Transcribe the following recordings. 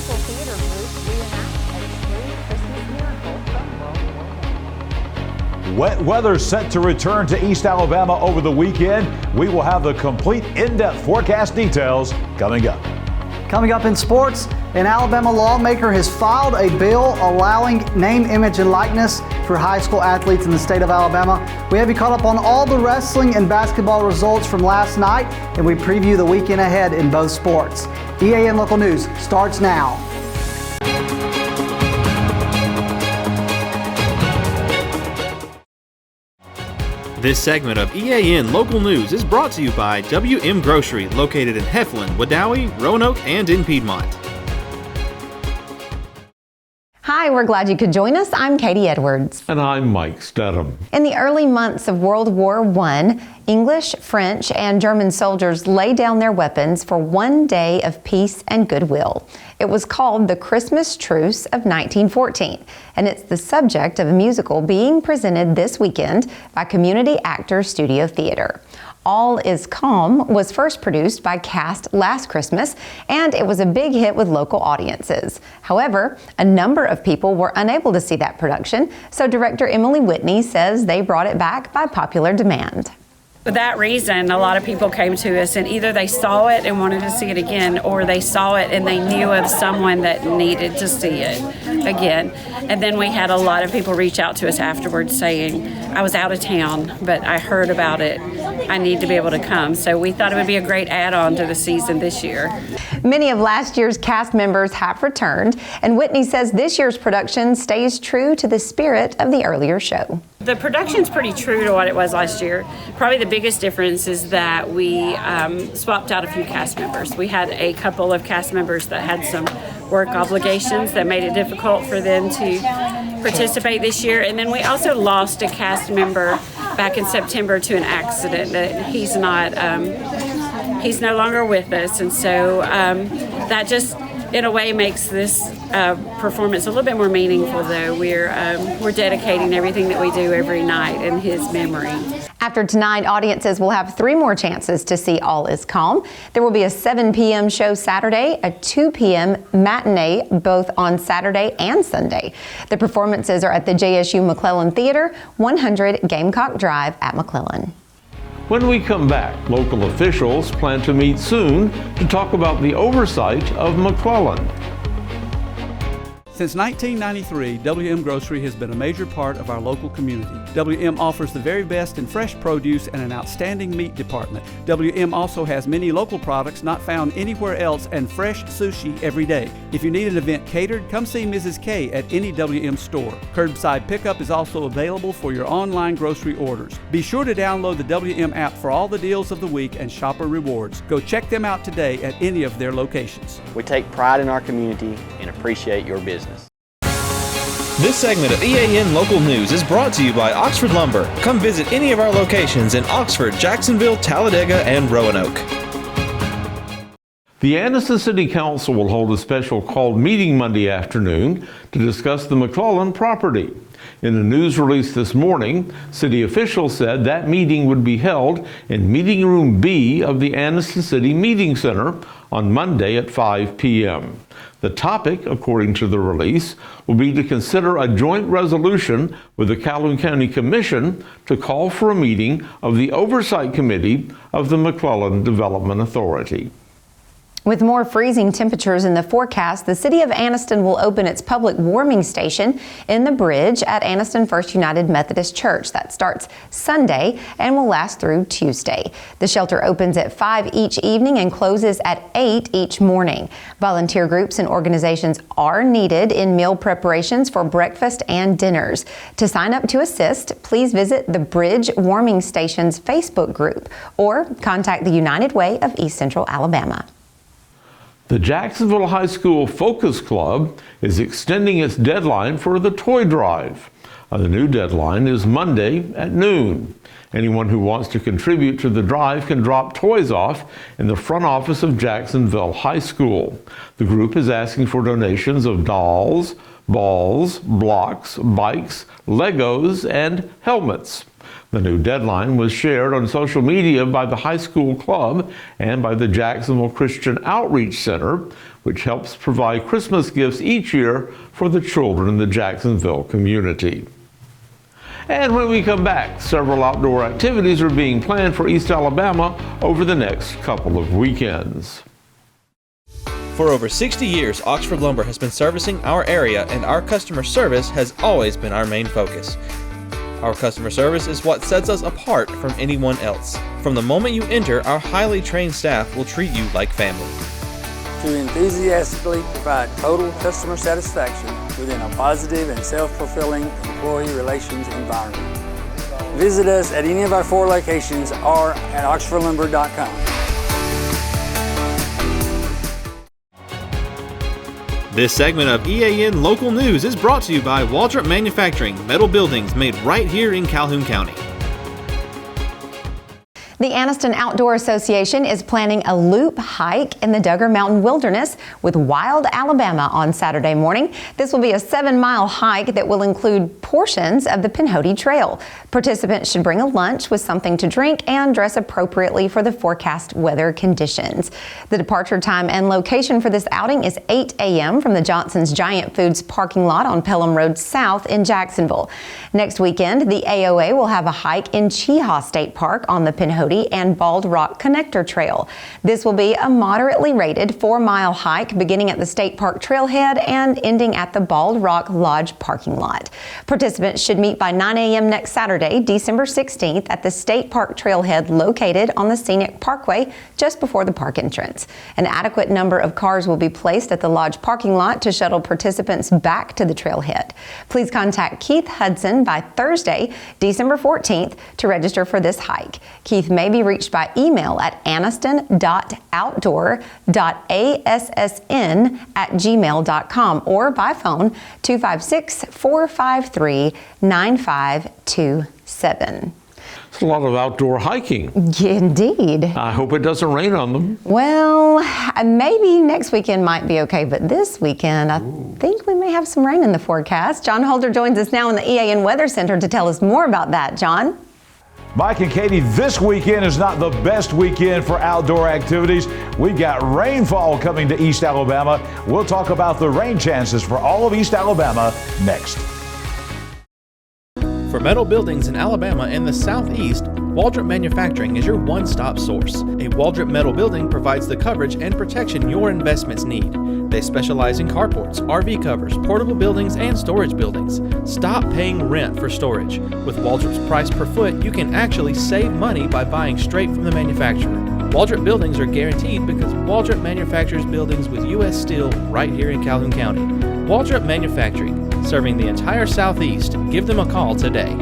Local theater group re-enacts a true Christmas miracle from World War I. Wet weather set to return to East Alabama over the weekend. We will have the complete in-depth forecast details coming up. Coming up in sports, an Alabama lawmaker has filed a bill allowing name, image, and likeness for high school athletes in the state of Alabama. We have you caught up on all the wrestling and basketball results from last night, and we preview the weekend ahead in both sports. EAN Local News starts now. This segment of EAN Local News is brought to you by WM Grocery, located in Heflin, Wadowee, Roanoke, and in Piedmont. Hi, we're glad you could join us. I'm Katie Edwards. And I'm Mike Stedham. In the early months of World War I, English, French, and German soldiers laid down their weapons for one day of peace and goodwill. It was called the Christmas Truce of 1914, and it's the subject of a musical being presented this weekend by Community Actors Studio Theater. All Is Calm was first produced by Cast last Christmas, and it was a big hit with local audiences. However, a number of people were unable to see that production, so director Emily Whitney says they brought it back by popular demand. For that reason, a lot of people came to us, and either they saw it and wanted to see it again, or they saw it and they knew of someone that needed to see it again. And then we had a lot of people reach out to us afterwards saying, I was out of town, but I heard about it. I need to be able to come. So we thought it would be a great add-on to the season this year. Many of last year's cast members have returned, and Whitney says this year's production stays true to the spirit of the earlier show. The production's pretty true to what it was last year. Probably the biggest difference is that we swapped out a few cast members. We had a couple of cast members that had some work obligations that made it difficult for them to participate this year. And then we also lost a cast member back in September to an accident. That he's no longer with us. And so that just, in a way, makes this performance a little bit more meaningful, though. We're dedicating everything that we do every night in his memory. After tonight, audiences will have 3 more chances to see All Is Calm. There will be a 7 p.m. show Saturday, a 2 p.m. matinee, both on Saturday and Sunday. The performances are at the JSU McClellan Theater, 100 Gamecock Drive at McClellan. When we come back, local officials plan to meet soon to talk about the oversight of McClellan. Since 1993, WM Grocery has been a major part of our local community. WM offers the very best in fresh produce and an outstanding meat department. WM also has many local products not found anywhere else and fresh sushi every day. If you need an event catered, come see Mrs. K at any WM store. Curbside pickup is also available for your online grocery orders. Be sure to download the WM app for all the deals of the week and shopper rewards. Go check them out today at any of their locations. We take pride in our community and appreciate your business. This segment of EAN Local News is brought to you by Oxford Lumber. Come visit any of our locations in Oxford, Jacksonville, Talladega, and Roanoke. The Anniston City Council will hold a special called meeting Monday afternoon to discuss the McClellan property. In a news release this morning, city officials said that meeting would be held in Meeting Room B of the Anniston City Meeting Center on Monday at 5 p.m. The topic, according to the release, will be to consider a joint resolution with the Calhoun County Commission to call for a meeting of the Oversight Committee of the McClellan Development Authority. With more freezing temperatures in the forecast, the city of Anniston will open its public warming station in the bridge at Anniston First United Methodist Church. That starts Sunday and will last through Tuesday. The shelter opens at 5 each evening and closes at 8 each morning. Volunteer groups and organizations are needed in meal preparations for breakfast and dinners. To sign up to assist, please visit the Bridge Warming Station's Facebook group or contact the United Way of East Central Alabama. The Jacksonville High School Focus Club is extending its deadline for the toy drive. The new deadline is Monday at noon. Anyone who wants to contribute to the drive can drop toys off in the front office of Jacksonville High School. The group is asking for donations of dolls, balls, blocks, bikes, Legos, and helmets. The new deadline was shared on social media by the high school club and by the Jacksonville Christian Outreach Center, which helps provide Christmas gifts each year for the children in the Jacksonville community. And when we come back, several outdoor activities are being planned for East Alabama over the next couple of weekends. For over 60 years, Oxford Lumber has been servicing our area, and our customer service has always been our main focus. Our customer service is what sets us apart from anyone else. From the moment you enter, our highly trained staff will treat you like family. To enthusiastically provide total customer satisfaction within a positive and self-fulfilling employee relations environment. Visit us at any of our 4 locations or at oxfordlumber.com. This segment of EAN Local News is brought to you by Waldrop Manufacturing, metal buildings made right here in Calhoun County. The Anniston Outdoor Association is planning a loop hike in the Duggar Mountain Wilderness with Wild Alabama on Saturday morning. This will be a 7-mile hike that will include portions of the Pinhoti Trail. Participants should bring a lunch with something to drink and dress appropriately for the forecast weather conditions. The departure time and location for this outing is 8 a.m. from the Johnson's Giant Foods parking lot on Pelham Road South in Jacksonville. Next weekend, the AOA will have a hike in Cheaha State Park on the Pinhoti and Bald Rock Connector Trail. This will be a moderately rated 4-mile hike beginning at the State Park Trailhead and ending at the Bald Rock Lodge parking lot. Participants should meet by 9 a.m. next Saturday, December 16th at the State Park Trailhead located on the Scenic Parkway just before the park entrance. An adequate number of cars will be placed at the lodge parking lot to shuttle participants back to the trailhead. Please contact Keith Hudson by Thursday, December 14th to register for this hike. Keith may be reached by email at anniston.outdoor.assn@gmail.com or by phone 256-453-9527. It's a lot of outdoor hiking. Indeed. I hope it doesn't rain on them. Well, maybe next weekend might be okay, but this weekend I think we may have some rain in the forecast. Jon Holder joins us now in the EAN Weather Center to tell us more about that. Jon? Mike and Katie, this weekend is not the best weekend for outdoor activities. We've got rainfall coming to East Alabama. We'll talk about the rain chances for all of East Alabama next. For metal buildings in Alabama and the Southeast, Waldrop Manufacturing is your one-stop source. A Waldrop metal building provides the coverage and protection your investments need. They specialize in carports, RV covers, portable buildings, and storage buildings. Stop paying rent for storage. With Waldrop's price per foot, you can actually save money by buying straight from the manufacturer. Waldrop buildings are guaranteed because Waldrop manufactures buildings with U.S. steel right here in Calhoun County. Waldrop Manufacturing, serving the entire Southeast. Give them a call today.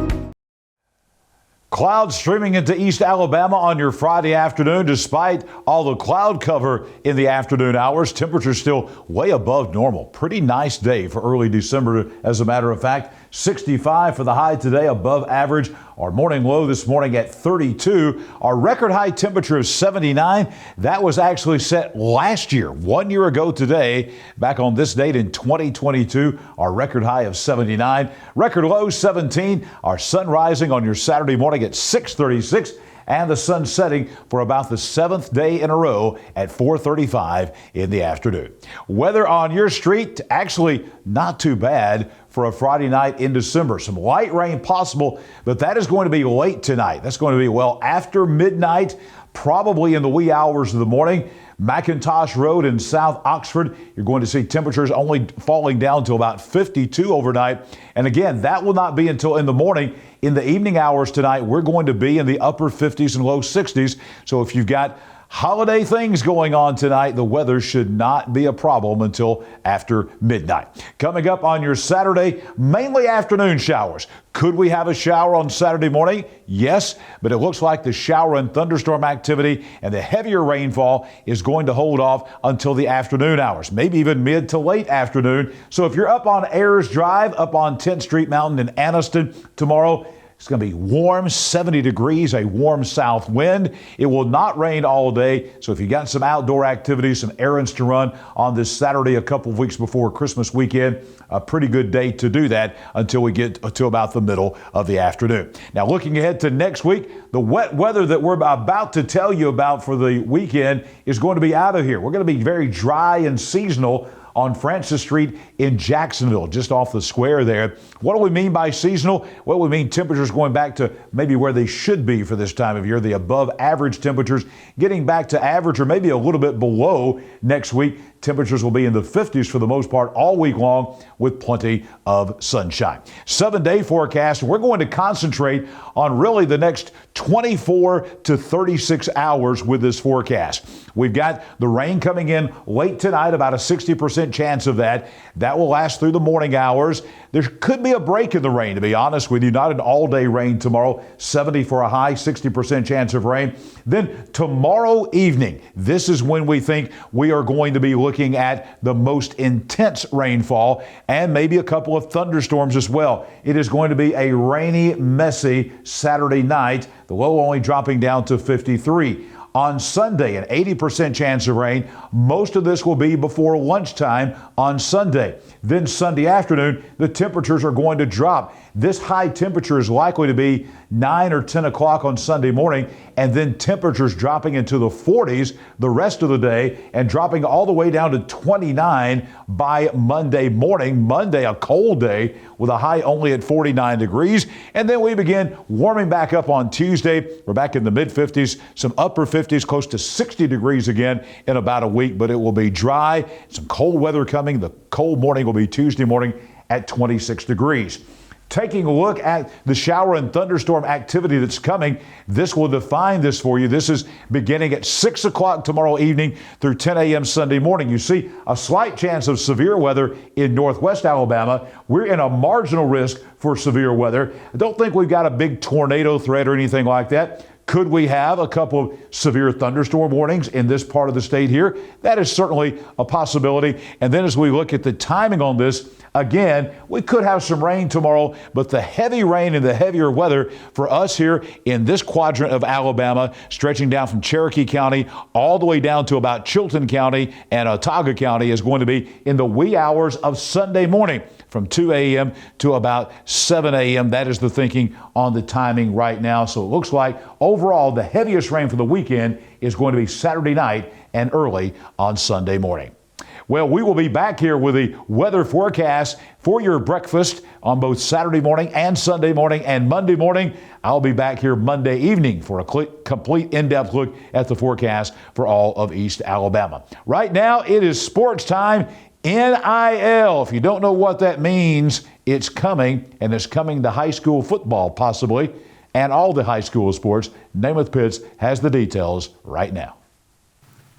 Clouds streaming into East Alabama on your Friday afternoon. Despite all the cloud cover in the afternoon hours, temperatures still way above normal. Pretty nice day for early December, as a matter of fact. 65 for the high today, above average. Our morning low this morning at 32. Our record high temperature of 79. That was actually set last year, 1 year ago today, back on this date in 2022. Our record high of 79. Record low 17. Our sun rising on your Saturday morning at 6:36. And the sun setting for about the 7th day in a row at 4:35 in the afternoon. Weather on your street, actually not too bad for a Friday night in December. Some light rain possible, but that is going to be late tonight. That's going to be well after midnight, probably in the wee hours of the morning. McIntosh Road in South Oxford, you're going to see temperatures only falling down to about 52 overnight. And again, that will not be until in the morning. In the evening hours tonight, we're going to be in the upper 50s and low 60s. So if you've got holiday things going on tonight, the weather should not be a problem until after midnight. Coming up on your Saturday, mainly afternoon showers. Could we have a shower on Saturday morning? Yes, but it looks like the shower and thunderstorm activity and the heavier rainfall is going to hold off until the afternoon hours, maybe even mid to late afternoon. So if you're up on Ayers Drive, up on 10th Street Mountain in Anniston tomorrow, It's going to be warm, 70 degrees, a warm south wind. It will not rain all day. So if you got some outdoor activities, some errands to run on this Saturday, a couple of weeks before Christmas weekend, a pretty good day to do that until we get to about the middle of the afternoon. Now, looking ahead to next week, the wet weather that we're about to tell you about for the weekend is going to be out of here. We're going to be very dry and seasonal on Francis Street in Jacksonville, just off the square there. What do we mean by seasonal? Well, we mean temperatures going back to maybe where they should be for this time of year, the above average temperatures, getting back to average or maybe a little bit below next week. Temperatures will be in the 50s for the most part all week long with plenty of sunshine. 7-day forecast. We're going to concentrate on really the next 24 to 36 hours with this forecast. We've got the rain coming in late tonight, about a 60% chance of that. That will last through the morning hours. There could be a break in the rain, to be honest with you. Not an all-day rain tomorrow. 70 for a high, 60% chance of rain. Then tomorrow evening, this is when we think we are going to be looking at the most intense rainfall and maybe a couple of thunderstorms as well. It is going to be a rainy, messy Saturday night. The low only dropping down to 53. On Sunday, an 80% chance of rain. Most of this will be before lunchtime on Sunday. Then Sunday afternoon, the temperatures are going to drop. This high temperature is likely to be 9 or 10 o'clock on Sunday morning, and then temperatures dropping into the 40s the rest of the day and dropping all the way down to 29 by Monday morning. Monday, a cold day with a high only at 49 degrees. And then we begin warming back up on Tuesday. We're back in the mid-50s, some upper 50s, close to 60 degrees again in about a week, but it will be dry. Some cold weather coming. The cold morning will be Tuesday morning at 26 degrees. Taking a look at the shower and thunderstorm activity that's coming, this will define this for you. This is beginning at 6 o'clock tomorrow evening through 10 a.m. Sunday morning. You see a slight chance of severe weather in northwest Alabama. We're in a marginal risk for severe weather. I don't think we've got a big tornado threat or anything like that. Could we have a couple of severe thunderstorm warnings in this part of the state here? That is certainly a possibility. And then as we look at the timing on this, again, we could have some rain tomorrow, but the heavy rain and the heavier weather for us here in this quadrant of Alabama, stretching down from Cherokee County all the way down to about Chilton County and Autauga County, is going to be in the wee hours of Sunday morning from 2 a.m. to about 7 a.m. That is the thinking on the timing right now. So it looks like overall the heaviest rain for the weekend is going to be Saturday night and early on Sunday morning. Well, we will be back here with the weather forecast for your breakfast on both Saturday morning and Sunday morning and Monday morning. I'll be back here Monday evening for a complete in-depth look at the forecast for all of East Alabama. Right now, it is sports time. NIL. If you don't know what that means, it's coming, and it's coming to high school football possibly, and all the high school sports. Namath Pitts has the details right now.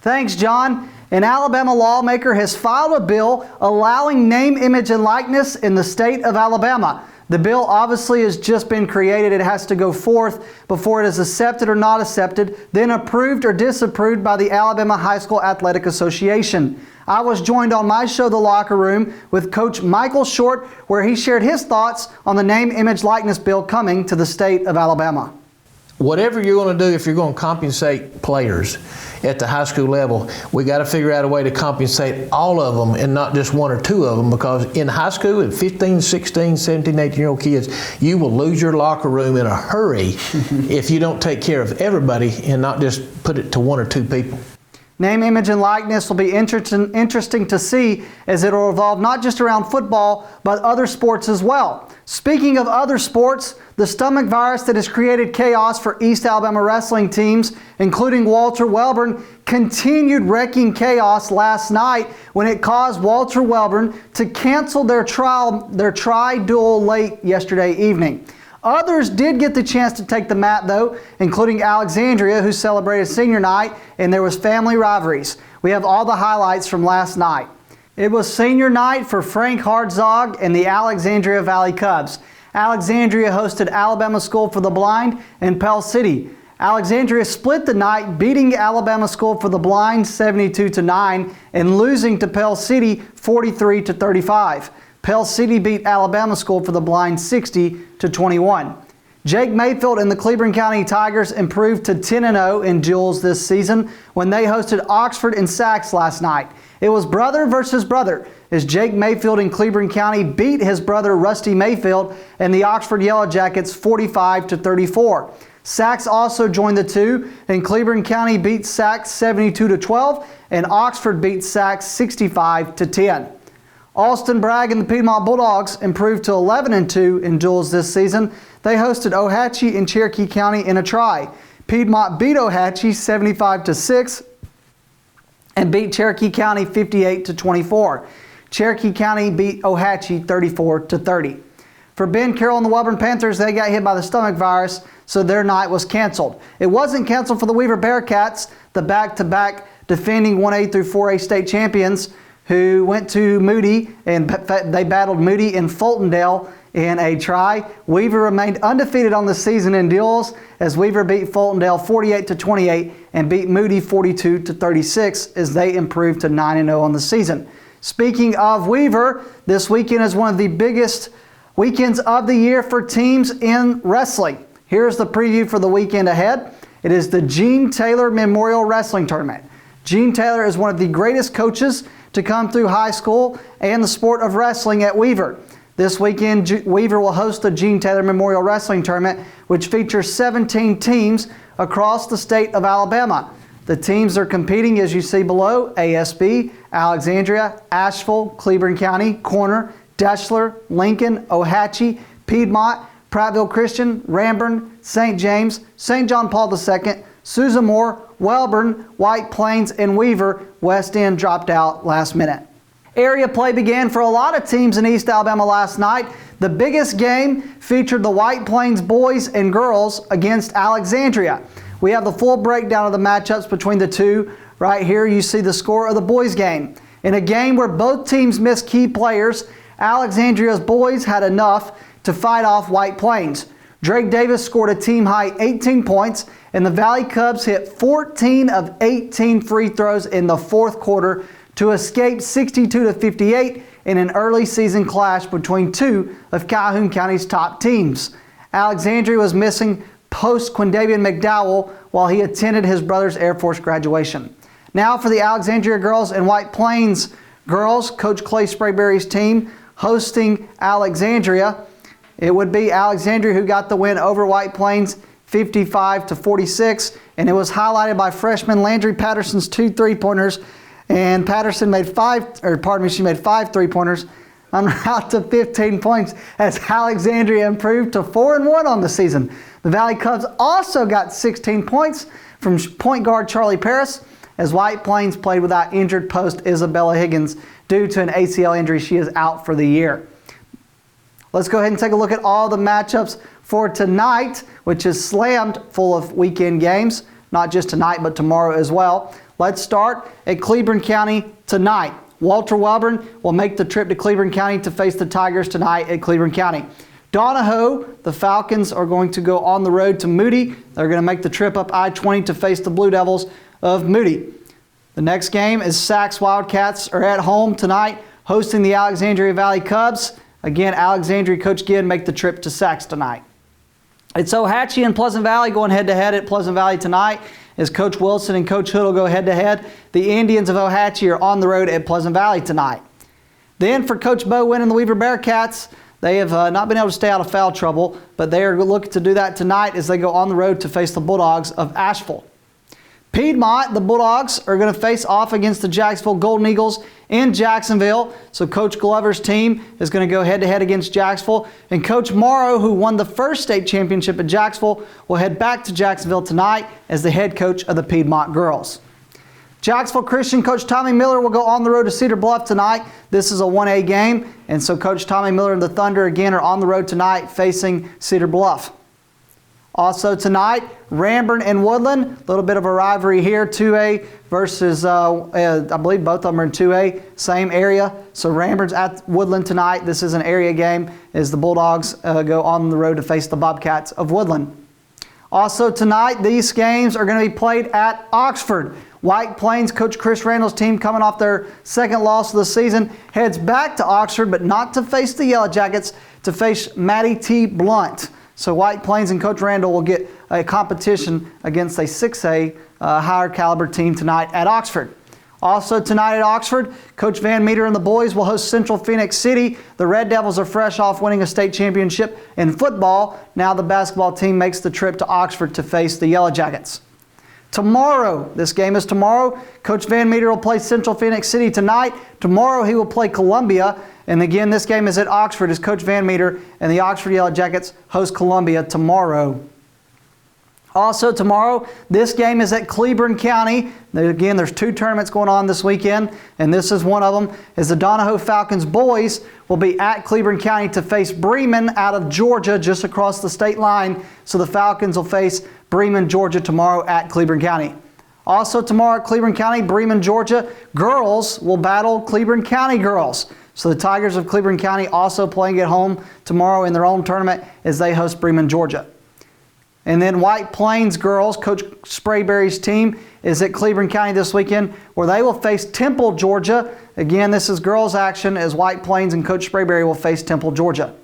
Thanks, John. An Alabama lawmaker has filed a bill allowing name, image, and likeness in the state of Alabama. The bill obviously has just been created. It has to go forth before it is accepted or not accepted, then approved or disapproved by the Alabama High School Athletic Association. I was joined on my show, The Locker Room, with Coach Michael Short, where he shared his thoughts on the name, image, likeness bill coming to the state of Alabama. Whatever you're going to do, if you're going to compensate players at the high school level, we got to figure out a way to compensate all of them and not just one or two of them, because in high school, at 15, 16, 17, 18-year-old kids, you will lose your locker room in a hurry if you don't take care of everybody and not just put it to one or two people. Name, image, and likeness will be interesting to see, as it will evolve not just around football, but other sports as well. Speaking of other sports, the stomach virus that has created chaos for East Alabama wrestling teams, including Walter Welborn, continued wrecking chaos last night when it caused Walter Welborn to cancel their tri-duel late yesterday evening. Others did get the chance to take the mat, though, including Alexandria, who celebrated senior night, and there was family rivalries. We have all the highlights from last night. It was senior night for Frank Hartzog and the Alexandria Valley Cubs. Alexandria hosted Alabama School for the Blind and Pell City. Alexandria split the night, beating Alabama School for the Blind 72-9 and losing to Pell City 43-35. Pell City beat Alabama School for the Blind 60-21. Jake Mayfield and the Cleveland County Tigers improved to 10-0 in duels this season when they hosted Oxford and Sacs last night. It was brother versus brother as Jake Mayfield in Cleveland County beat his brother Rusty Mayfield and the Oxford Yellow Jackets 45-34. Sacs also joined the two, and Cleveland County beat Sacs 72-12, and Oxford beat Sacs 65-10. Alston Bragg and the Piedmont Bulldogs improved to 11-2 in duels this season. They hosted Ohatchee and Cherokee County in a try. Piedmont beat Ohatchee 75-6 and beat Cherokee County 58-24. Cherokee County beat Ohatchee 34-30. For Ben Carroll and the Wellborn Panthers, they got hit by the stomach virus, so their night was canceled. It wasn't canceled for the Weaver Bearcats, the back-to-back defending 1A through 4A state champions, who went to Moody, and they battled Moody and Fultondale in a try. Weaver remained undefeated on the season in duels as Weaver beat Fultondale 48-28 and beat Moody 42-36 as they improved to 9-0 on the season. Speaking of Weaver, this weekend is one of the biggest weekends of the year for teams in wrestling. Here's the preview for the weekend ahead. It is the Gene Taylor Memorial Wrestling Tournament. Gene Taylor is one of the greatest coaches to come through high school and the sport of wrestling at Weaver. This weekend, Weaver will host the Gene Taylor Memorial Wrestling Tournament, which features 17 teams across the state of Alabama. The teams are competing, as you see below: ASB, Alexandria, Asheville, Cleveland County, Corner, Deschler, Lincoln, Ohatchee, Piedmont, Prattville Christian, Ranburne, St. James, St. John Paul II, Susan Moore, Wellborn, White Plains, and Weaver. West End dropped out last minute. Area play began for a lot of teams in East Alabama last night. The biggest game featured the White Plains boys and girls against Alexandria. We have the full breakdown of the matchups between the two. Right here you see the score of the boys game. In a game where both teams missed key players, Alexandria's boys had enough to fight off White Plains. Drake Davis scored a team-high 18 points, and the Valley Cubs hit 14 of 18 free throws in the fourth quarter to escape 62-58 in an early season clash between two of Calhoun County's top teams. Alexandria was missing post Quindavian McDowell while he attended his brother's Air Force graduation. Now for the Alexandria girls and White Plains girls, Coach Clay Sprayberry's team hosting Alexandria. It would be Alexandria who got the win over White Plains 55-46, and it was highlighted by freshman Landry Patterson's 2 3-pointers, and Patterson made 5 3-pointers en route to 15 points as Alexandria improved to 4-1 on the season. The Valley Cubs also got 16 points from point guard Charlie Paris as White Plains played without injured post Isabella Higgins due to an ACL injury. She is out for the year. Let's go ahead and take a look at all the matchups for tonight, which is slammed full of weekend games, not just tonight but tomorrow as well. Let's start at Cleveland County tonight. Walter Wellborn will make the trip to Cleveland County to face the Tigers tonight at Cleveland County. Donahoe, the Falcons, are going to go on the road to Moody. They're going to make the trip up I-20 to face the Blue Devils of Moody. The next game is Sacs Wildcats are at home tonight, hosting the Alexandria Valley Cubs. Again, Alexandria Coach Gidd make the trip to Sacs tonight. It's Ohatchee and Pleasant Valley going head-to-head at Pleasant Valley tonight as Coach Wilson and Coach Hood will go head-to-head. The Indians of Ohatchee are on the road at Pleasant Valley tonight. Then for Coach Bowen and the Weaver Bearcats, they have not been able to stay out of foul trouble, but they are looking to do that tonight as they go on the road to face the Bulldogs of Asheville. Piedmont, the Bulldogs, are going to face off against the Jacksonville Golden Eagles in Jacksonville. So Coach Glover's team is going to go head-to-head against Jacksonville. And Coach Morrow, who won the first state championship at Jacksonville, will head back to Jacksonville tonight as the head coach of the Piedmont girls. Jacksonville Christian Coach Tommy Miller will go on the road to Cedar Bluff tonight. This is a 1A game, and so Coach Tommy Miller and the Thunder again are on the road tonight facing Cedar Bluff. Also tonight, Ranburne and Woodland, a little bit of a rivalry here, 2A versus, I believe both of them are in 2A, same area. So Ranburne's at Woodland tonight. This is an area game as the Bulldogs go on the road to face the Bobcats of Woodland. Also tonight, these games are going to be played at Oxford. White Plains Coach Chris Randall's team, coming off their second loss of the season, heads back to Oxford, but not to face the Yellow Jackets, to face Matty T. Blunt. So White Plains and Coach Randall will get a competition against a 6A higher caliber team tonight at Oxford. Also tonight at Oxford, Coach Van Meter and the boys will host Central Phoenix City. The Red Devils are fresh off winning a state championship in football. Now the basketball team makes the trip to Oxford to face the Yellow Jackets. Tomorrow, this game is tomorrow. Coach Van Meter will play Central Phoenix City tonight. Tomorrow he will play Columbia. And again, this game is at Oxford as Coach Van Meter and the Oxford Yellow Jackets host Columbia tomorrow. Also tomorrow, this game is at Cleburne County. Again, there's 2 tournaments going on this weekend, and this is one of them, as the Donahoe Falcons boys will be at Cleburne County to face Bremen out of Georgia, just across the state line. So the Falcons will face Bremen, Georgia tomorrow at Cleburne County. Also tomorrow at Cleburne County, Bremen, Georgia, girls will battle Cleburne County girls. So the Tigers of Cleburne County also playing at home tomorrow in their own tournament as they host Bremen, Georgia. And then White Plains girls, Coach Sprayberry's team, is at Cleburne County this weekend, where they will face Temple, Georgia. Again, this is girls action as White Plains and Coach Sprayberry will face Temple, Georgia.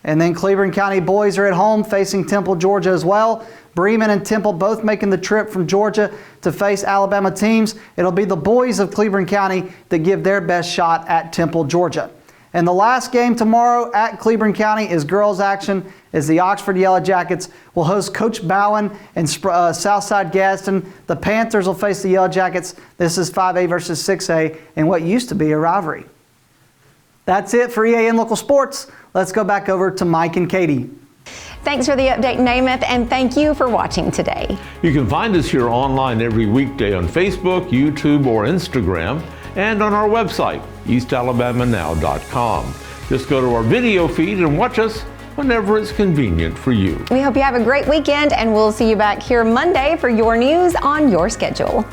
And then Cleburne County boys are at home facing Temple, Georgia as well. Bremen and Temple both making the trip from Georgia to face Alabama teams. It'll be the boys of Cleburne County that give their best shot at Temple, Georgia. And the last game tomorrow at Cleburne County is girls action as the Oxford Yellow Jackets will host Coach Bowen and Southside Gadsden. The Panthers will face the Yellow Jackets. This is 5A versus 6A in what used to be a rivalry. That's it for EAN Local Sports. Let's go back over to Mike and Katie. Thanks for the update, Namath, and thank you for watching today. You can find us here online every weekday on Facebook, YouTube, or Instagram, and on our website, eastalabamanow.com. Just go to our video feed and watch us whenever it's convenient for you. We hope you have a great weekend, and we'll see you back here Monday for your news on your schedule.